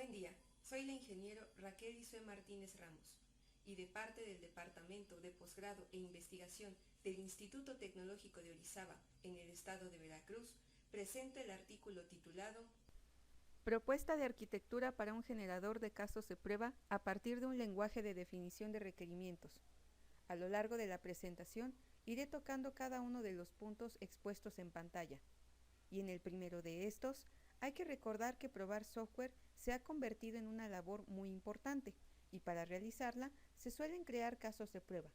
Buen día, soy la ingeniero Raquel Isue Martínez Ramos y de parte del Departamento de Posgrado e Investigación del Instituto Tecnológico de Orizaba en el estado de Veracruz, presento el artículo titulado Propuesta de arquitectura para un generador de casos de prueba a partir de un lenguaje de definición de requerimientos. A lo largo de la presentación iré tocando cada uno de los puntos expuestos en pantalla. Y en el primero de estos, hay que recordar que probar software se ha convertido en una labor muy importante y para realizarla se suelen crear casos de prueba.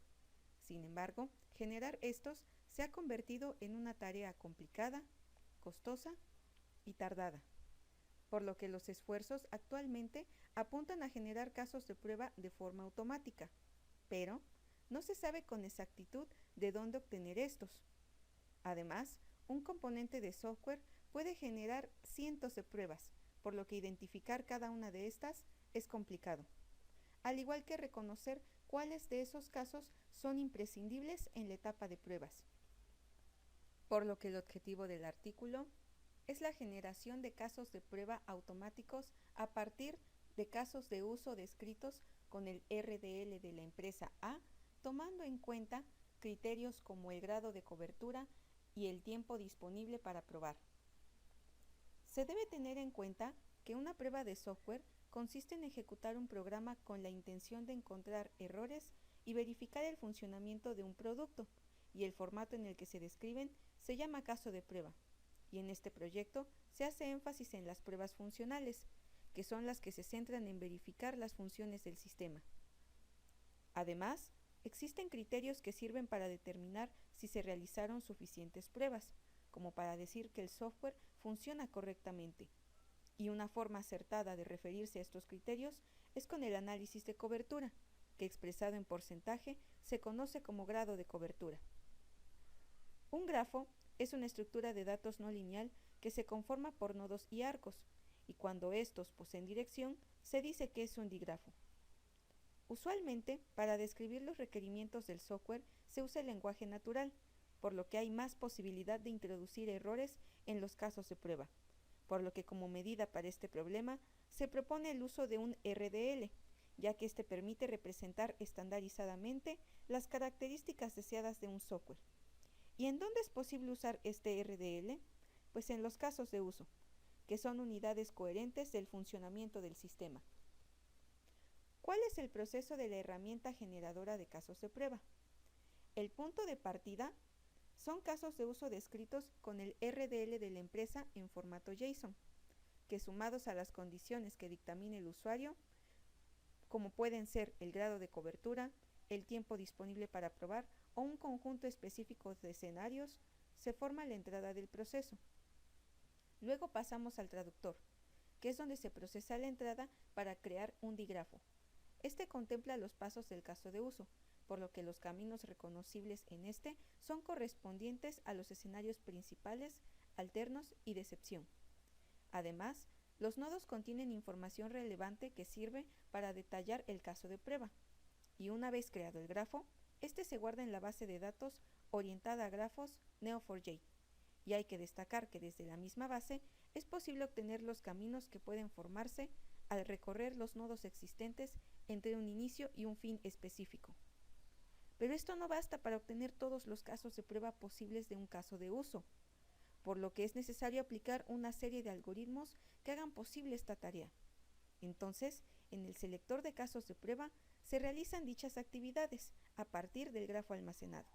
Sin embargo, generar estos se ha convertido en una tarea complicada, costosa y tardada, por lo que los esfuerzos actualmente apuntan a generar casos de prueba de forma automática, pero no se sabe con exactitud de dónde obtener estos. Además, un componente de software puede generar cientos de pruebas, por lo que identificar cada una de estas es complicado, al igual que reconocer cuáles de esos casos son imprescindibles en la etapa de pruebas. Por lo que el objetivo del artículo es la generación de casos de prueba automáticos a partir de casos de uso descritos con el RDL de la empresa A, tomando en cuenta criterios como el grado de cobertura y el tiempo disponible para probar. Se debe tener en cuenta que una prueba de software consiste en ejecutar un programa con la intención de encontrar errores y verificar el funcionamiento de un producto, y el formato en el que se describen se llama caso de prueba. Y en este proyecto se hace énfasis en las pruebas funcionales, que son las que se centran en verificar las funciones del sistema. Además, existen criterios que sirven para determinar si se realizaron suficientes pruebas, como para decir que el software funciona correctamente. Y una forma acertada de referirse a estos criterios es con el análisis de cobertura, que expresado en porcentaje se conoce como grado de cobertura. Un grafo es una estructura de datos no lineal que se conforma por nodos y arcos, y cuando estos poseen dirección, se dice que es un digrafo. Usualmente, para describir los requerimientos del software se usa el lenguaje natural, por lo que hay más posibilidad de introducir errores en los casos de prueba, por lo que como medida para este problema se propone el uso de un RDL, ya que este permite representar estandarizadamente las características deseadas de un software. ¿Y en dónde es posible usar este RDL? Pues en los casos de uso, que son unidades coherentes del funcionamiento del sistema. ¿Cuál es el proceso de la herramienta generadora de casos de prueba? El punto de partida son casos de uso descritos con el RDL de la empresa en formato JSON, que sumados a las condiciones que dictamine el usuario, como pueden ser el grado de cobertura, el tiempo disponible para probar o un conjunto específico de escenarios, se forma la entrada del proceso. Luego pasamos al traductor, que es donde se procesa la entrada para crear un digrafo. Este contempla los pasos del caso de uso, por lo que los caminos reconocibles en este son correspondientes a los escenarios principales, alternos y de excepción. Además, los nodos contienen información relevante que sirve para detallar el caso de prueba. Y una vez creado el grafo, este se guarda en la base de datos orientada a grafos Neo4j. Y hay que destacar que desde la misma base es posible obtener los caminos que pueden formarse al recorrer los nodos existentes entre un inicio y un fin específico. Pero esto no basta para obtener todos los casos de prueba posibles de un caso de uso, por lo que es necesario aplicar una serie de algoritmos que hagan posible esta tarea. Entonces, en el selector de casos de prueba se realizan dichas actividades a partir del grafo almacenado,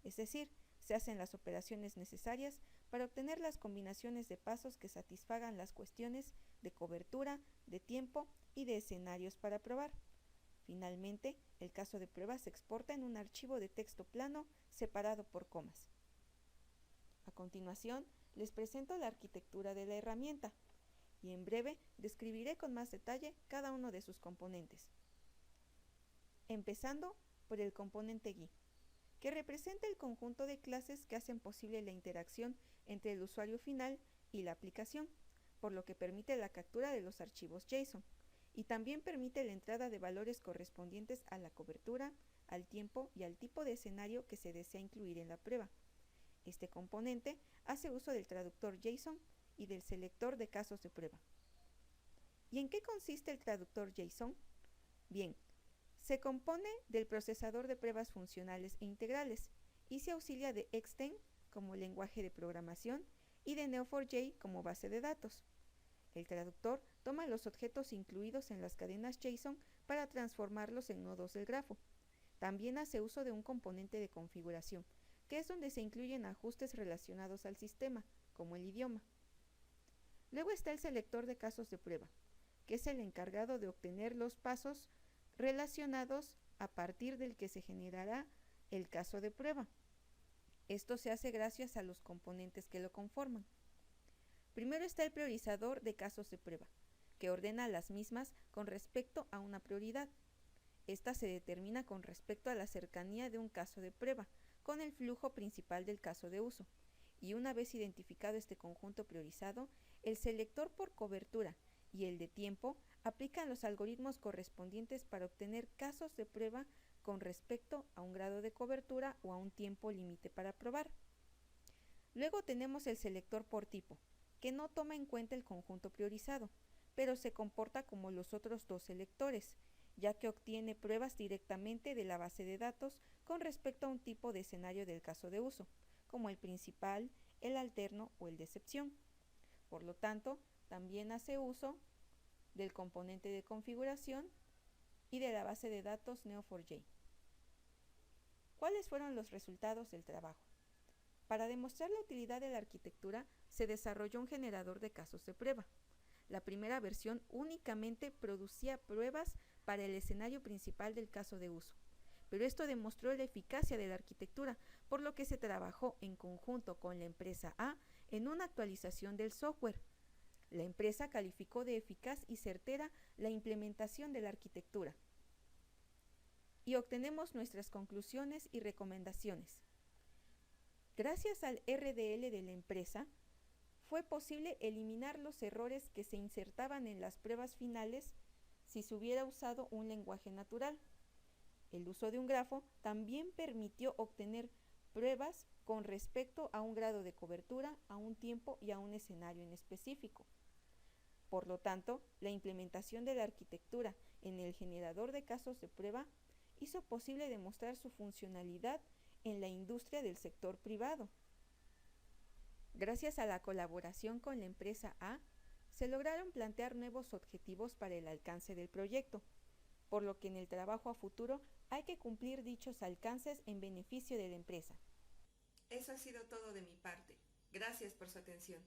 es decir, se hacen las operaciones necesarias para obtener las combinaciones de pasos que satisfagan las cuestiones de cobertura, de tiempo y de escenarios para probar. Finalmente, el caso de prueba se exporta en un archivo de texto plano separado por comas. A continuación, les presento la arquitectura de la herramienta y en breve describiré con más detalle cada uno de sus componentes. Empezando por el componente GUI, que representa el conjunto de clases que hacen posible la interacción entre el usuario final y la aplicación, por lo que permite la captura de los archivos JSON, y también permite la entrada de valores correspondientes a la cobertura, al tiempo y al tipo de escenario que se desea incluir en la prueba. Este componente hace uso del traductor JSON y del selector de casos de prueba. ¿Y en qué consiste el traductor JSON? Bien, se compone del procesador de pruebas funcionales e integrales y se auxilia de Xten como lenguaje de programación y de Neo4j como base de datos. El traductor toma los objetos incluidos en las cadenas JSON para transformarlos en nodos del grafo. También hace uso de un componente de configuración, que es donde se incluyen ajustes relacionados al sistema, como el idioma. Luego está el selector de casos de prueba, que es el encargado de obtener los pasos relacionados a partir del que se generará el caso de prueba. Esto se hace gracias a los componentes que lo conforman. Primero está el priorizador de casos de prueba, que ordena las mismas con respecto a una prioridad. Esta se determina con respecto a la cercanía de un caso de prueba, con el flujo principal del caso de uso. Y una vez identificado este conjunto priorizado, el selector por cobertura y el de tiempo aplican los algoritmos correspondientes para obtener casos de prueba con respecto a un grado de cobertura o a un tiempo límite para probar. Luego tenemos el selector por tipo, que no toma en cuenta el conjunto priorizado, pero se comporta como los otros dos selectores, ya que obtiene pruebas directamente de la base de datos con respecto a un tipo de escenario del caso de uso, como el principal, el alterno o el de excepción. Por lo tanto, también hace uso del componente de configuración y de la base de datos Neo4j. ¿Cuáles fueron los resultados del trabajo? Para demostrar la utilidad de la arquitectura, se desarrolló un generador de casos de prueba. La primera versión únicamente producía pruebas para el escenario principal del caso de uso, pero esto demostró la eficacia de la arquitectura, por lo que se trabajó en conjunto con la empresa A en una actualización del software. La empresa calificó de eficaz y certera la implementación de la arquitectura. Y obtenemos nuestras conclusiones y recomendaciones. Gracias al RDL de la empresa, fue posible eliminar los errores que se insertaban en las pruebas finales si se hubiera usado un lenguaje natural. El uso de un grafo también permitió obtener pruebas con respecto a un grado de cobertura, a un tiempo y a un escenario en específico. Por lo tanto, la implementación de la arquitectura en el generador de casos de prueba hizo posible demostrar su funcionalidad en la industria del sector privado. Gracias a la colaboración con la empresa A, se lograron plantear nuevos objetivos para el alcance del proyecto, por lo que en el trabajo a futuro hay que cumplir dichos alcances en beneficio de la empresa. Eso ha sido todo de mi parte. Gracias por su atención.